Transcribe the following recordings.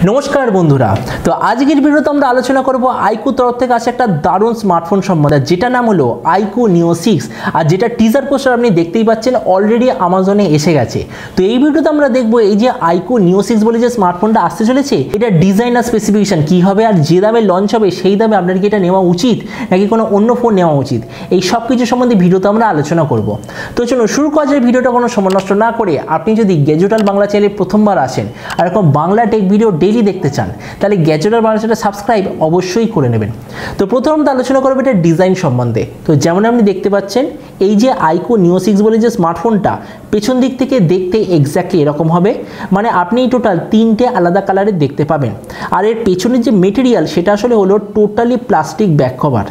नमस्कार बंधुरा तो आजकेर भिडियोते आमरा आलोचना करब आइकू तरफ थेके आसा एकटा दारुण स्मार्टफोन सम्बन्धे जेटार नाम हलो आइकू नियो 6 और जेटा टीजार पोस्टार आपनि देखतेई पाच्छेन अलरेडी अ্যামাজনে एसे गेছে। तो এই ভিডিওতে আমরা দেখব এই যে আইকু নিও 6 বলে যে স্মার্টফোনটা আসতে চলেছে এটা ডিজাইন আর স্পেসিফিকেশন কি হবে আর যে দামে লঞ্চ হবে সেই দামে আপনার কি এটা নেওয়া উচিত নাকি কোনো অন্য ফোন নেওয়া উচিত এই সব কিছু সম্বন্ধে ভিডিওতে আমরা আলোচনা করব। তো চলুন শুরু করা যাক ভিডিওটা কোনো সময় নষ্ট না করে। আপনি যদি গ্যাজেটাল বাংলা চ্যানেলে প্রথমবার আসেন আর এরকম বাংলা টেক ভিডিও ডেইলি দেখতে চান তাহলে গ্যাজেটাল বাংলা চ্যানেলটা সাবস্ক্রাইব অবশ্যই করে নেবেন। তো প্রথমত আলোচনা করব এটা ডিজাইন সম্বন্ধে। তো যেমন আপনি দেখতে পাচ্ছেন এই যে আইকু নিও 6 বলে যে স্মার্টফোনটা পেছন দিক থেকে দেখতে এক্স্যাক্টলি এরকম হবে, মানে আপনি টোটাল তিনটে আলাদা কালারে দেখতে পাবেন। আর এর পেছনের যে মেটেরিয়াল সেটা আসলে হলো টোটালি প্লাস্টিক ব্যাক কভার।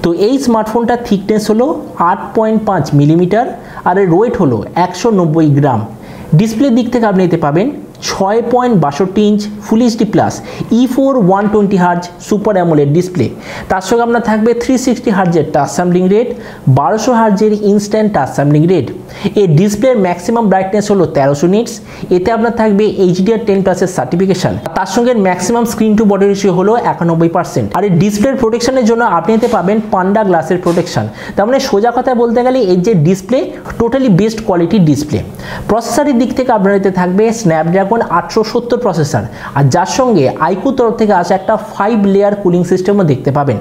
তো এই স্মার্টফোনটার থিকনেস হলো 8.5 মিলিমিটার আর এর ওয়েট হলো 190 গ্রাম। ডিসপ্লে দিক থেকে আপনি এতে পাবেন 6.62 inch full HD plus E4 120 hertz super AMOLED display. তার সঙ্গে আপনার থাকবে 360 হার্জের টাচ স্যাম্পলিং রেট, 1200 হার্জের ইনস্ট্যান্ট টাচ স্যাম্পলিং রেট। এই ডিসপ্লের ম্যাক্সিমাম ব্রাইটনেস হলো 1300 নিটস। এতে আপনার থাকবে HDR10+ এর সার্টিফিকেশন। তার সঙ্গে maximum screen to body ratio হলো 91%। আর এই ডিসপ্লের প্রোটেকশনের জন্য আপনি এতে পাবেন পান্ডা গ্লাসের প্রোটেকশন। তার মানে সোজা কথা বলতে গেলে এই যে ডিসপ্লে টোটালি বেস্ট কোয়ালিটির ডিসপ্লে। প্রসেসরের দিক থেকে আপনার এতে থাকবে স্ন্যাপড্রাগন 870 প্রসেসর আর যার সঙ্গে আইকু তরফ থেকে আসা একটা 5 লেয়ার কুলিং সিস্টেমও দেখতে পাবেন।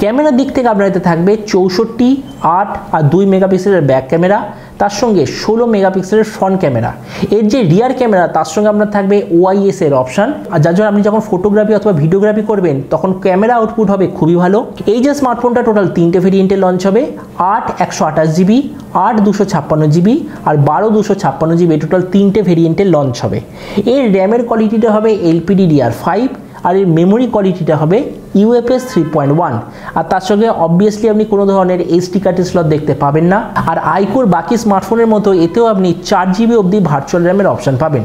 ক্যামেরার দিক থেকে আপনার এতে থাকবে 64, 8 আর 2 মেগাপিক্সেলের ব্যাক ক্যামেরা, তার সঙ্গে 16 মেগাপিক্সেলের ফ্রন্ট ক্যামেরা। এর যে রিয়ার ক্যামেরা তার সঙ্গে আপনার থাকবে OIS এর অপশন, আর যার জন্য আপনি যখন ফটোগ্রাফি অথবা ভিডিওগ্রাফি করবেন তখন ক্যামেরা আউটপুট হবে খুবই ভালো। এই যে স্মার্টফোনটা টোটাল 3টে ভেরিয়েন্টে লঞ্চ হবে, 8 128 জিবি, 8 256 জিবি আর 12 256 জিবি, টোটাল 3টে ভেরিয়েন্টে লঞ্চ হবে। এর র্যামের কোয়ালিটিটা হবে LPDDR5 আর এর মেমোরি কোয়ালিটিটা হবে UFS 3.1। আর তার সঙ্গে অবভিয়াসলি আপনি কোনো ধরনের SD কার্ডের স্লট দেখতে পাবেন না। আর আইকুর বাকি স্মার্টফোনের মতো এতেও আপনি 4 জিবি অবধি ভার্চুয়াল র্যামের অপশন পাবেন।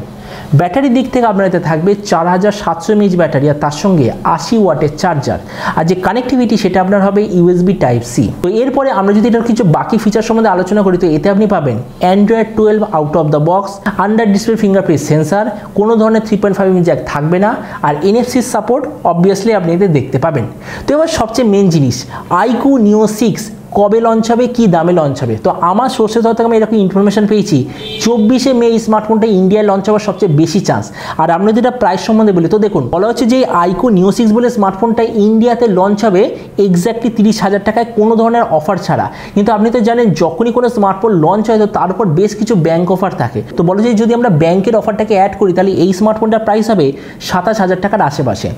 ব্যাটারি দিক থেকে আপনার এতে থাকবে 4700 mAh ব্যাটারি আর তার সঙ্গে 80 ওয়াটের চার্জার। আর যে কানেক্টিভিটি সেটা আপনার হবে USB Type-C। তো এরপরে আমরা যদি এটার কিছু বাকি ফিচার সম্বন্ধে আলোচনা করি তো এতে আপনি পাবেন Android 12 out of the box, under display fingerprint sensor, কোনো ধরনের 3.5 mm জ্যাক থাকবে না আর NFC সাপোর্ট অবভিয়াসলি আপনি এতে দেখতে পাবেন। তো এবার সবচেয়ে মেন জিনিস আইকু নিও 6 কবে লঞ্চ হবে, কি দামে লঞ্চ হবে। তো আমার সোর্সেস থেকে আমি এরকম ইনফরমেশন পেয়েছি 24শে মে এই স্মার্টফোনটা ইন্ডিয়ায় লঞ্চ হওয়ার সবচেয়ে বেশি চান্স। আর আমরা যেটা প্রাইস সম্বন্ধে বলি তো দেখুন বলা হচ্ছে যে আইকু নিও 6 বলে স্মার্টফোনটা ইন্ডিয়াতে লঞ্চ হবে এক্স্যাক্টলি 30,000 টাকায় কোনো ধরনের অফার ছাড়া। কিন্তু আপনি তো জানেন যখনই কোনো স্মার্টফোন লঞ্চ হয় তো তার উপর বেশ কিছু ব্যাংক অফার থাকে। তো বলা যায় যদি আমরা ব্যাংকের অফারটাকে অ্যাড করি তাহলে এই স্মার্টফোনটার প্রাইস হবে 27,000 টাকার আশেপাশে।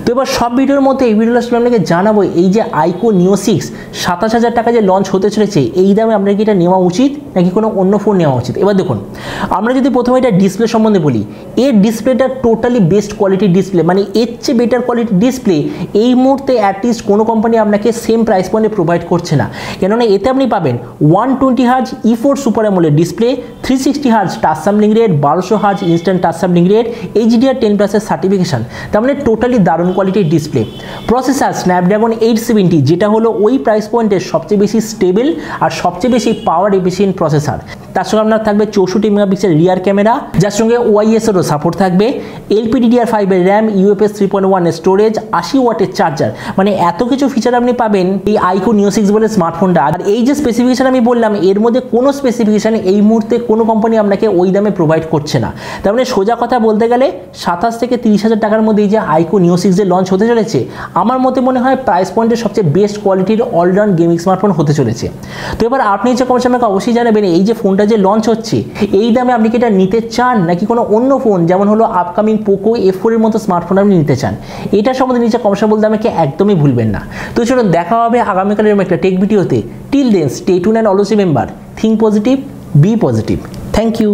তো এবার সব ভিডিওর মধ্যে এই ভিডিওটা আপনাকে জানাবো এই যে আইকু নিও 6 27,000 টাকা যে লঞ্চ হতে চলেছে এই দামে আপনার কি এটা নেওয়া উচিত নাকি কোনো অন্য ফোন নেওয়া উচিত। এবার দেখুন আমরা যদি প্রথমে এটা ডিসপ্লে সম্বন্ধে বলি, এর ডিসপ্লেটা টোটালি বেস্ট কোয়ালিটির ডিসপ্লে, মানে এর চেয়ে বেটার কোয়ালিটির ডিসপ্লে এই মুহূর্তে অ্যাটলিস্ট কোনো কোম্পানি আপনাকে সেম প্রাইস পয়েন্টে প্রোভাইড করছে না। কেননা এতে আপনি পাবেন 120 hertz E4 super AMOLED display, 360 hertz touch sampling rate, 1200 hertz instant touch sampling rate, HDR10+ এর সার্টিফিকেশন। তার মানে টোটালি দারুণ কোয়ালিটির ডিসপ্লে। প্রসেসর স্ন্যাপড্রাগন 870 যেটা হলো ওই প্রাইস পয়েন্টের সবচেয়ে বেশি স্টেবল আর সবচেয়ে বেশি পাওয়ার এফিশিয়েন্ট প্রসেসর। তার সঙ্গে আপনার থাকবে 64 মেগাপিক্সেল রিয়ার ক্যামেরা যার সঙ্গে OIS এরও সাপোর্ট থাকবে, LPDDR5 এর র্যাম, UFS 3.1 এর স্টোরেজ, 80 ওয়াটের চার্জার। মানে এত কিছু ফিচার আপনি পাবেন এই আইকু নিও 6 বলে স্মার্টফোনটা। আর এই যে স্পেসিফিকেশন আমি বললাম এর মধ্যে কোনো স্পেসিফিকেশন এই মুহূর্তে কোনো কোম্পানি আপনাকে ওই দামে প্রোভাইড করছে না। তার মানে সোজা কথা বলতে গেলে 27 থেকে 30,000 টাকার মধ্যে এই যে আইকু নিও 6 এর লঞ্চ হতে চলেছে আমার মতে মনে হয় প্রাইস পয়েন্টের সবচেয়ে বেস্ট কোয়ালিটির অলরাউন্ড গেমিং স্মার্টফোন হতে চলেছে। তো এবার আপনি যে কমেন্টে আমাকে অবশ্যই জানাবেন এই যে ফোনটা যে লঞ্চ হচ্ছে এই দামে আপনি কি এটা নিতে চান নাকি কোনো অন্য ফোন যেমন হলো আপকামিং পোকো F4 এর মতো স্মার্টফোন আপনি নিতে চান। এটা সম্বন্ধে নিচে কমেন্টে বলতে আমাকে একদমই ভুলবেন না। তো চলুন দেখা হবে আগামীকালের একটা টেক ভিডিওতে। Till then stay tune and always remember think positive, be positive. Thank you.